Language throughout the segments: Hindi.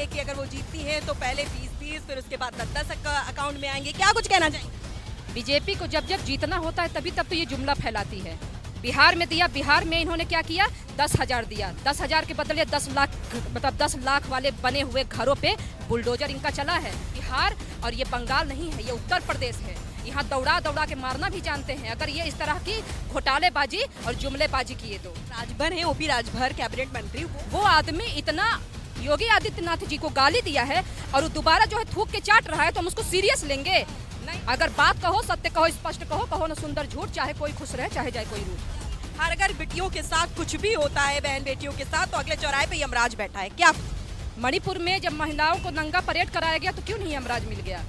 है कि अगर वो जीतती है तो पहले 20-20 फिर उसके बाद 10-10 अकाउंट में आएंगे। क्या कुछ कहना चाहेंगे? बीजेपी को जब जब जीतना होता है तभी तब तो ये जुमला फैलाती है। बिहार में दिया, बिहार में इन्होंने क्या किया, 10,000 दिया, 10,000 के बदले 10 लाख, मतलब 10 लाख वाले बने हुए घरों पे बुलडोजर इनका चला है। बिहार और ये बंगाल नहीं है, ये उत्तर प्रदेश है। यहाँ दौड़ा दौड़ा के मारना भी जानते हैं अगर ये इस तरह की घोटालेबाजी और जुमलेबाजी किए तो। राजभर है, ओपी राजभर कैबिनेट मंत्री, वो आदमी इतना योगी आदित्यनाथ जी को गाली दिया है और वो दोबारा जो है थूक के चाट रहा है तो हम उसको सीरियस लेंगे? नहीं, अगर बात कहो, सत्य कहो, स्पष्ट कहो, कहो ना सुंदर झूठ, चाहे कोई खुश रहे चाहे जाए कोई रूठ। हर अगर बेटियों के साथ कुछ भी होता है, बहन बेटियों के साथ, तो अगले चौराहे पे यमराज बैठा है। क्या मणिपुर में जब महिलाओं को नंगा परेड कराया गया तो क्यों नहीं यमराज मिल गया?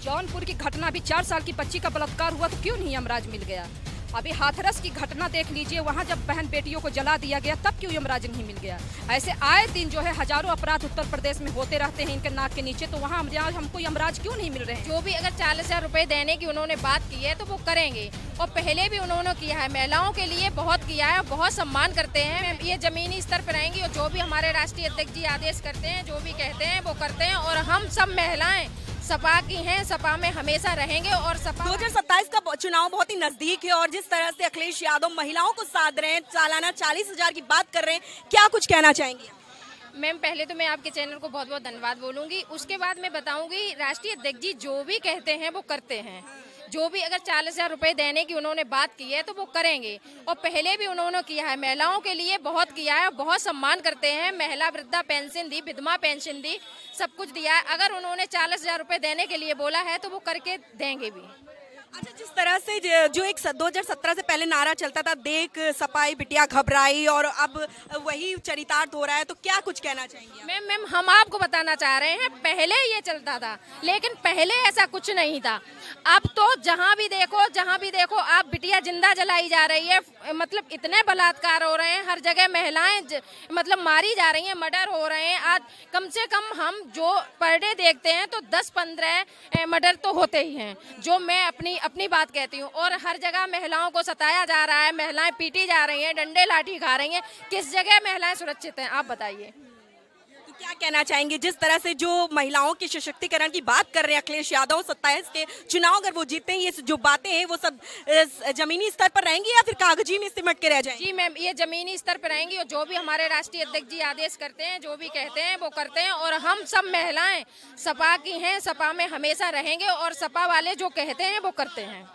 जौनपुर की घटना, अभी 4 साल की बच्ची का बलात्कार हुआ तो क्यों नहीं यमराज मिल गया? अभी हाथरस की घटना देख लीजिए, वहाँ जब बहन बेटियों को जला दिया गया तब क्यों यमराज नहीं मिल गया? ऐसे आए दिन जो है हजारों अपराध उत्तर प्रदेश में होते रहते हैं इनके नाक के नीचे, तो वहाँ हमको यमराज क्यों नहीं मिल रहे हैं? जो भी अगर 40,000 रुपए देने की उन्होंने बात की है तो वो करेंगे, और पहले भी उन्होंने किया है, महिलाओं के लिए बहुत किया है, बहुत सम्मान करते हैं। ये जमीनी स्तर पर रहेंगी और जो भी हमारे राष्ट्रीय अध्यक्ष जी आदेश करते हैं, जो भी कहते हैं वो करते हैं। और हम सब महिलाएं सपा की हैं, सपा में हमेशा रहेंगे। और सपा 2027 का चुनाव बहुत ही नजदीक है और जिस तरह से अखिलेश यादव महिलाओं को साध रहे हैं, सालाना 40,000 की बात कर रहे हैं, क्या कुछ कहना चाहेंगे? मैम, पहले तो मैं आपके चैनल को बहुत बहुत धन्यवाद बोलूंगी। उसके बाद मैं बताऊंगी, राष्ट्रीय अध्यक्ष जी जो भी कहते हैं वो करते हैं। जो भी अगर 40,000 रुपए देने की उन्होंने बात की है तो वो करेंगे, और पहले भी उन्होंने किया है, महिलाओं के लिए बहुत किया है, बहुत सम्मान करते हैं। महिला वृद्धा पेंशन दी, विधवा पेंशन दी, सब कुछ दिया है। अगर उन्होंने 40,000 रुपए देने के लिए बोला है तो वो करके देंगे भी। अच्छा, जिस तरह से जो एक 2017 से पहले नारा चलता था, देख सपाई बिटिया घबराई, और अब वही चरितार्थ हो रहा है, तो क्या कुछ कहना चाहेंगे? मैम हम आपको बताना चाह रहे हैं, पहले ये चलता था लेकिन पहले ऐसा कुछ नहीं था। अब तो जहाँ भी देखो आप बिटिया जिंदा जलाई जा रही है। मतलब इतने बलात्कार हो रहे हैं, हर जगह महिलाएं मतलब मारी जा रही हैं, मर्डर हो रहे हैं। आज कम से कम हम जो पर डे देखते हैं तो 10-15 मर्डर तो होते ही हैं, जो मैं अपनी बात कहती हूँ। और हर जगह महिलाओं को सताया जा रहा है, महिलाएं पीटी जा रही हैं, डंडे लाठी खा रही हैं। किस जगह महिलाएं सुरक्षित हैं, आप बताइए। तो क्या कहना चाहेंगे, जिस तरह से जो महिलाओं के सशक्तिकरण की बात कर रहे हैं अखिलेश यादव, 27 के चुनाव अगर वो जीतते हैं, ये जो बातें हैं वो सब जमीनी स्तर पर रहेंगी या फिर कागजी में सिमट के रह जाएंगी? जी मैम, ये जमीनी स्तर पर रहेंगी और जो भी हमारे राष्ट्रीय अध्यक्ष जी आदेश करते हैं, जो भी कहते हैं वो करते हैं। और हम सब महिलाएं सपा की हैं, सपा में हमेशा रहेंगे, और सपा वाले जो कहते हैं वो करते हैं।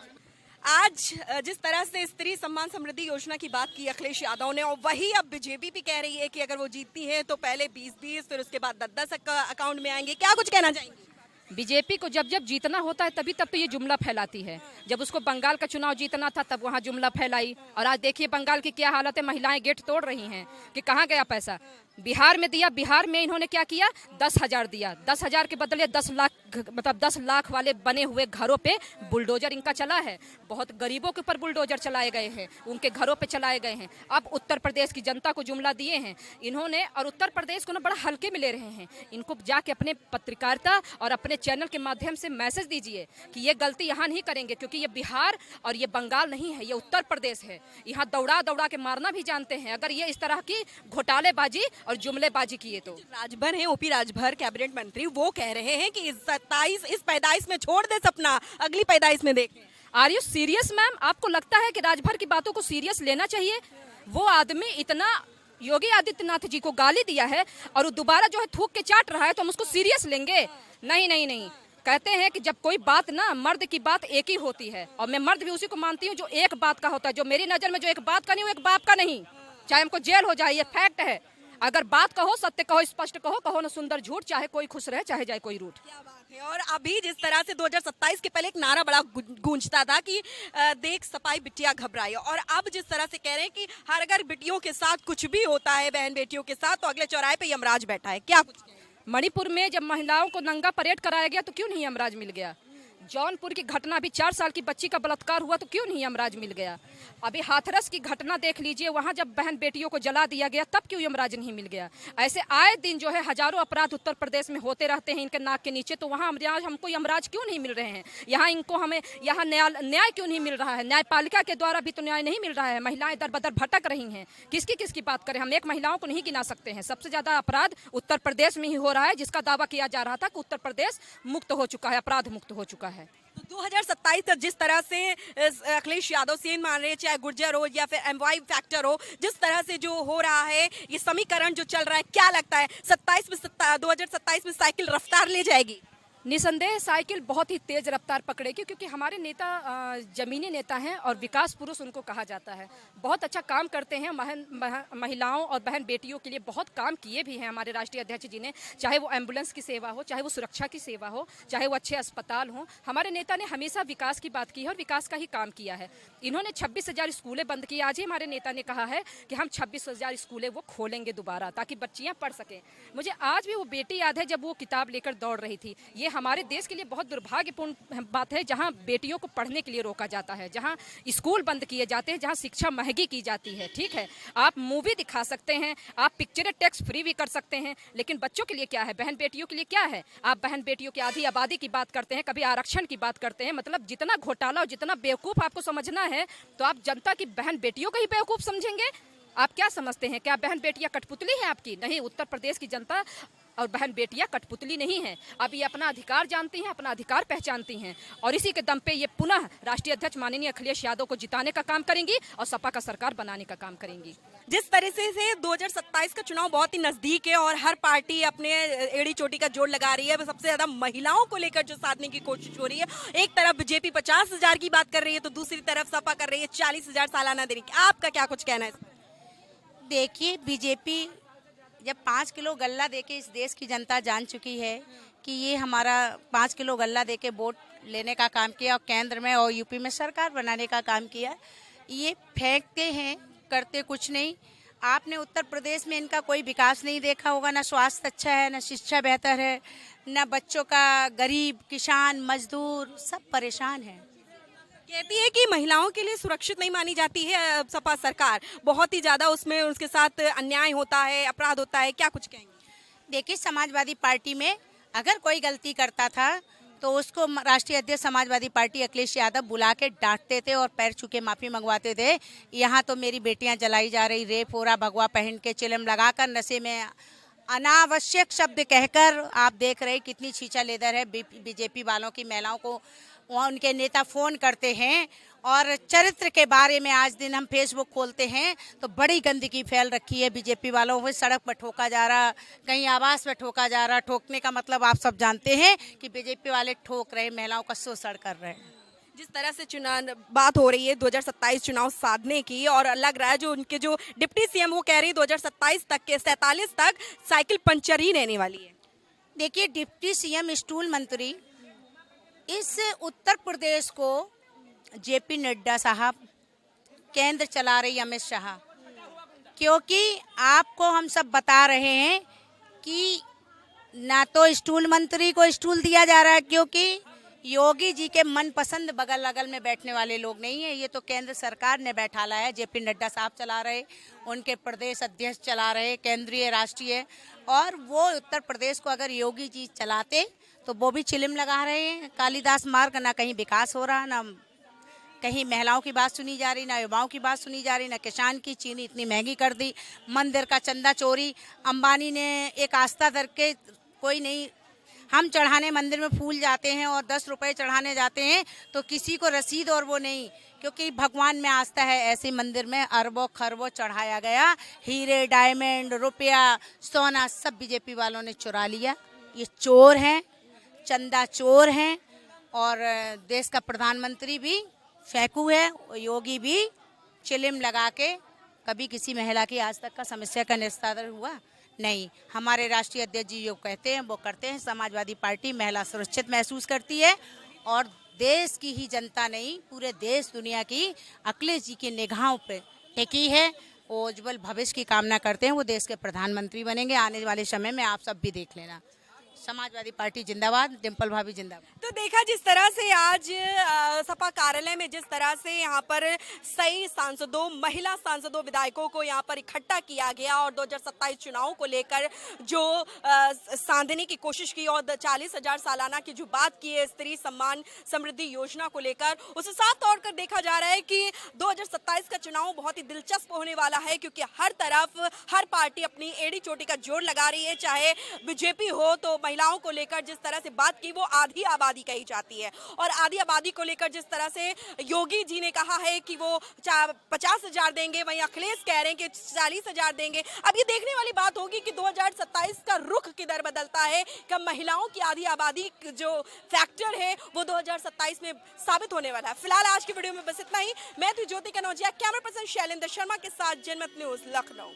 आज जिस तरह से स्त्री सम्मान समृद्धि योजना की बात की अखिलेश यादव ने, और वही अब बीजेपी भी कह रही है कि अगर वो जीतती है तो पहले 20-20 फिर उसके बाद 10-10 अकाउंट में आएंगे। क्या कुछ कहना चाहेंगे? बीजेपी को जब जब जीतना होता है तभी तब तो ये जुमला फैलाती है। जब उसको बंगाल का चुनाव जीतना था तब वहाँ जुमला फैलाई, और आज देखिए बंगाल की क्या हालत है, महिलाएं गेट तोड़ रही हैं कि कहाँ गया पैसा। बिहार में दिया, बिहार में इन्होंने क्या किया, 10,000 दिया, 10,000 के बदले 10 लाख, मतलब 10 लाख वाले बने हुए घरों पे बुलडोजर इनका चला है। बहुत गरीबों के ऊपर बुलडोजर चलाए गए हैं, उनके घरों पे चलाए गए हैं। अब उत्तर प्रदेश की जनता को जुमला दिए हैं इन्होंने, और उत्तर प्रदेश को ना बड़ा हल्के में ले रहे हैं। इनको जाके अपने पत्रकारिता और अपने चैनल के माध्यम से मैसेज दीजिए कि ये गलती यहाँ नहीं करेंगे, क्योंकि ये बिहार और ये बंगाल नहीं है, ये उत्तर प्रदेश है। यहाँ दौड़ा दौड़ा के मारना भी जानते हैं अगर ये इस तरह की घोटालेबाजी और जुमलेबाजी किए तो। राजभर है, ओपी राजभर कैबिनेट मंत्री, वो कह रहे हैं कि इस पैदाइश में छोड़ दे सपना, अगली पैदाइश में देखें। Are you serious ma'am? आपको लगता है कि राजभर की बातों को सीरियस लेना चाहिए? वो आदमी इतना योगी आदित्यनाथ जी को गाली दिया है और वो दोबारा जो है थूक के चाट रहा है तो हम उसको सीरियस लेंगे? नहीं नहीं नहीं। कहते हैं कि जब कोई बात ना, मर्द की बात एक ही होती है, और मैं मर्द भी उसी को मानती हूँ जो एक बात का होता है। जो मेरी नजर में जो एक बात का नहीं, वो एक बाप का नहीं, चाहे हमको जेल हो जाए, ये फैक्ट है। अगर बात कहो, सत्य कहो, स्पष्ट कहो, कहो ना सुंदर झूठ, चाहे कोई खुश रहे चाहे जाए कोई रूठ। क्या बात है। और अभी जिस तरह से 2027 के पहले एक नारा बड़ा गूंजता था कि देख सपाई बिटिया घबराई, और अब जिस तरह से कह रहे हैं कि हर अगर बिटियों के साथ कुछ भी होता है, बहन बेटियों के साथ, तो अगले चौराहे पे यमराज बैठा है। क्या कुछ? मणिपुर में जब महिलाओं को नंगा परेड कराया गया तो क्यों नहीं यमराज मिल गया? जौनपुर की घटना, अभी 4 साल की बच्ची का बलात्कार हुआ तो क्यों नहीं यमराज मिल गया? अभी हाथरस की घटना देख लीजिए, वहां जब बहन बेटियों को जला दिया गया तब क्यों यमराज नहीं मिल गया? ऐसे आए दिन जो है हजारों अपराध उत्तर प्रदेश में होते रहते हैं इनके नाक के नीचे, तो वहाँ हमको यमराज क्यों नहीं मिल रहे हैं? यहाँ इनको हमें यहाँ न्याय क्यों नहीं मिल रहा है? न्यायपालिका के द्वारा भी तो न्याय नहीं मिल रहा है। महिलाएं दर बदर भटक रही हैं। किसकी बात करें? हम एक महिलाओं को नहीं गिना सकते हैं। सबसे ज्यादा अपराध उत्तर प्रदेश में ही हो रहा है, जिसका दावा किया जा रहा था कि उत्तर प्रदेश मुक्त हो चुका है, अपराध मुक्त हो चुका है। तो 2027 तक जिस तरह से अखिलेश यादव सेन मान रहे हैं, चाहे गुर्जर हो या फिर एमवाई फैक्टर हो, जिस तरह से जो हो रहा है, ये समीकरण जो चल रहा है, क्या लगता है 2027 में साइकिल रफ्तार ले जाएगी? निसंदेह साइकिल बहुत ही तेज रफ्तार पकड़ेगी, क्योंकि हमारे नेता जमीनी नेता हैं और विकास पुरुष उनको कहा जाता है। बहुत अच्छा काम करते हैं, महिलाओं और बहन बेटियों के लिए बहुत काम किए भी हैं हमारे राष्ट्रीय अध्यक्ष जी ने। चाहे वो एम्बुलेंस की सेवा हो, चाहे वो सुरक्षा की सेवा हो, चाहे वो अच्छे अस्पताल हों, हमारे नेता ने हमेशा विकास की बात की है और विकास का ही काम किया है। इन्होंने 26,000 स्कूलें बंद की। आज ही हमारे नेता ने कहा है कि हम 26,000 स्कूलें वो खोलेंगे दोबारा, ताकि बच्चियाँ पढ़ सकें। मुझे आज भी वो बेटी याद है जब वो किताब लेकर दौड़ रही थी। ये हमारे देश के लिए बहुत दुर्भाग्यपूर्ण बात है, जहां बेटियों को पढ़ने के लिए रोका जाता है, जहां स्कूल बंद किए जाते हैं, जहां शिक्षा महंगी की जाती है। ठीक है, आप मूवी दिखा सकते हैं, आप पिक्चरें टैक्स फ्री भी कर सकते हैं, लेकिन बच्चों के लिए क्या है? बहन बेटियों के लिए क्या है? आप बहन बेटियों की आधी आबादी की बात करते हैं, कभी आरक्षण की बात करते हैं। मतलब जितना घोटाला और जितना बेवकूफ़ आपको समझना है, तो आप जनता की बहन बेटियों को ही बेवकूफ़ समझेंगे? आप क्या समझते हैं? क्या बहन बेटियां कठपुतली हैं आपकी? नहीं, उत्तर प्रदेश की जनता और बहन बेटियां कठपुतली नहीं हैं। अब ये अपना अधिकार जानती हैं, अपना अधिकार पहचानती हैं, और इसी के दम पे ये पुनः राष्ट्रीय अध्यक्ष माननीय अखिलेश यादव को जिताने का काम करेंगी और सपा का सरकार बनाने का काम करेंगी। जिस तरह से 2027 का चुनाव बहुत ही नजदीक है और हर पार्टी अपने एड़ी चोटी का जोड़ लगा रही है, सबसे ज्यादा महिलाओं को लेकर जो साधने की कोशिश हो रही है। एक तरफ बीजेपी 50,000 की बात कर रही है, तो दूसरी तरफ सपा कर रही है 40,000 सालाना देने की। आपका क्या कुछ कहना है? देखिए, बीजेपी जब 5 किलो गल्ला देके इस देश की जनता जान चुकी है कि ये हमारा 5 किलो गल्ला देके वोट लेने का काम किया और केंद्र में और यूपी में सरकार बनाने का काम किया। ये फेंकते हैं, करते कुछ नहीं। आपने उत्तर प्रदेश में इनका कोई विकास नहीं देखा होगा। ना स्वास्थ्य अच्छा है, ना शिक्षा बेहतर है, ना बच्चों का, गरीब, किसान, मजदूर सब परेशान हैं। कहती है कि महिलाओं के लिए सुरक्षित नहीं मानी जाती है सपा सरकार, बहुत ही ज्यादा उसमें उसके साथ अन्याय होता है, अपराध होता है। क्या कुछ कहेंगे? देखिए, समाजवादी पार्टी में अगर कोई गलती करता था तो उसको राष्ट्रीय अध्यक्ष समाजवादी पार्टी अखिलेश यादव बुला के डांटते थे और पैर छू के माफ़ी मंगवाते थे। यहाँ तो मेरी बेटियाँ जलाई जा रही, रेप हो रहा, भगवा पहन के चिलम लगाकर, नशे में अनावश्यक शब्द कहकर। आप देख रहे कितनी छीछा लेदर है बीजेपी वालों की। महिलाओं को उनके नेता फ़ोन करते हैं और चरित्र के बारे में आज दिन हम फेसबुक खोलते हैं तो बड़ी गंदगी फैल रखी है बीजेपी वालों को। सड़क पर ठोका जा रहा, कहीं आवास पर ठोका जा रहा। ठोकने का मतलब आप सब जानते हैं कि बीजेपी वाले ठोक रहे, महिलाओं का शोषण कर रहे हैं। जिस तरह से चुनाव बात हो रही है 2027 चुनाव साधने की, और लग रहा है जो उनके जो डिप्टी सीएम वो कह रही है 2027 तक के 47 तक साइकिल पंचर ही रहने वाली है। देखिए, डिप्टी सीएम स्टूल मंत्री इस उत्तर प्रदेश को जेपी नड्डा साहब, केंद्र चला रही अमित शाह, क्योंकि आपको हम सब बता रहे हैं कि ना तो स्टूल मंत्री को स्टूल दिया जा रहा है, क्योंकि योगी जी के मनपसंद बगल अगल में बैठने वाले लोग नहीं है। ये तो केंद्र सरकार ने बैठाला है। जेपी नड्डा साहब चला रहे, उनके प्रदेश अध्यक्ष चला रहे, केंद्रीय राष्ट्रीय। और वो उत्तर प्रदेश को अगर योगी जी चलाते तो वो भी चिलिम लगा रहे हैं। कालिदास मार्ग, ना कहीं विकास हो रहा, ना कहीं महिलाओं की बात सुनी जा रही, ना युवाओं की बात सुनी जा रही, ना किसान की। चीनी इतनी महंगी कर दी, मंदिर का चंदा चोरी, अंबानी ने एक आस्था धर के कोई नहीं। हम चढ़ाने मंदिर में फूल जाते हैं और 10 रुपए चढ़ाने जाते हैं तो किसी को रसीद और वो नहीं, क्योंकि भगवान में आस्था है। ऐसे मंदिर में अरबों खरबों चढ़ाया गया, हीरे, डायमंड, रुपया, सोना सब बीजेपी वालों ने चुरा लिया। ये चोर हैं, चंदा चोर हैं। और देश का प्रधानमंत्री भी फेंकू है, योगी भी चिलिम लगा के। कभी किसी महिला की आज तक का समस्या का निस्तारण हुआ नहीं। हमारे राष्ट्रीय अध्यक्ष जी जो कहते हैं वो करते हैं। समाजवादी पार्टी महिला सुरक्षित महसूस करती है और देश की ही जनता नहीं, पूरे देश दुनिया की अखिलेश जी की निगाहों पे टिकी है। वो उज्जवल भविष्य की कामना करते हैं। वो देश के प्रधानमंत्री बनेंगे आने वाले समय में, आप सब भी देख लेना। समाजवादी पार्टी जिंदाबाद, डिम्पल भाभी जिंदाबाद। तो देखा जिस तरह से आज सपा कार्यालय में जिस तरह से यहाँ पर सही सांसदों, महिला सांसदों, विधायकों को यहाँ पर इकट्ठा किया गया और 2027 चुनाव को लेकर जो सांधने की कोशिश की और 40,000 सालाना की जो बात की है स्त्री सम्मान समृद्धि योजना को लेकर, उसे साफ तौर पर देखा जा रहा है कि 2027 का चुनाव बहुत ही दिलचस्प होने वाला है, क्योंकि हर तरफ हर पार्टी अपनी एड़ी चोटी का जोर लगा रही है। चाहे बीजेपी हो तो महिलाओं को लेकर जिस तरह से बात की वो आधी आबादी कही जाती है, और आधी आबादी को लेकर जिस तरह से योगी जी ने कहा है कि वो 50,000 देंगे, वहीं अखिलेश कह रहे हैं कि 40,000 देंगे। अब ये देखने वाली बात होगी कि 2027 का रुख किधर बदलता है, कब महिलाओं की आधी आबादी जो फैक्टर है वो 2027 में साबित होने वाला है। फिलहाल आज की वीडियो में बस इतना ही। मैं थी ज्योति कनौजिया, कैमरा पर्सन शैलेंद्र शर्मा के साथ जनमत न्यूज लखनऊ।